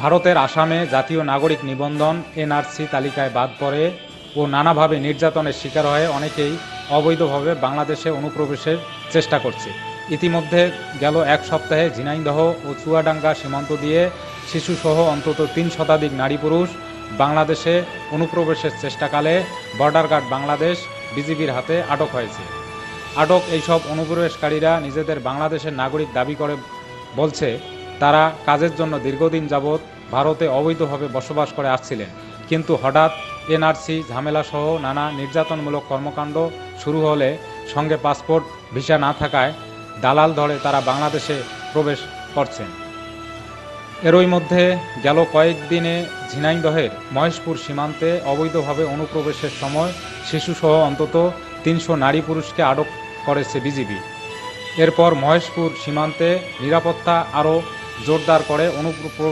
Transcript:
ভারতের আসামে জাতীয় নাগরিক নিবন্ধন এনআরসি তালিকায় বাদ পড়ে ও নানাভাবে নির্যাতনের শিকার হয়ে অনেকেই অবৈধভাবে বাংলাদেশে অনুপ্রবেশের চেষ্টা করছে। ইতিমধ্যে গেল এক সপ্তাহে ঝিনাইদহ ও চুয়াডাঙ্গা সীমান্ত দিয়ে শিশুসহ অন্তত ৩ শতাধিক নারী পুরুষ বাংলাদেশে অনুপ্রবেশের চেষ্টাকালে বর্ডার গার্ড বাংলাদেশ বিজিবির হাতে আটক হয়েছে। আটক এইসব অনুপ্রবেশকারীরা নিজেদের বাংলাদেশের নাগরিক দাবি করে বলছে তারা কাজের জন্য দীর্ঘদিন যাবৎ ভারতে অবৈধভাবে বসবাস করে আসছিলেন, কিন্তু হঠাৎ এনআরসি ঝামেলাসহ নানা নির্যাতনমূলক কর্মকাণ্ড শুরু হলে সঙ্গে পাসপোর্ট ভিসা না থাকায় দালাল ধরে তারা বাংলাদেশে প্রবেশ করছেন। এরই মধ্যে গেল কয়েকদিনে ঝিনাইদহের মহেশপুর সীমান্তে অবৈধভাবে অনুপ্রবেশের সময় শিশুসহ অন্তত ৩০০ নারী পুরুষকে আটক করেছে বিজিবি। এরপর মহেশপুর সীমান্তে নিরাপত্তা আরও জোরদার করে অনুপ্রবেশ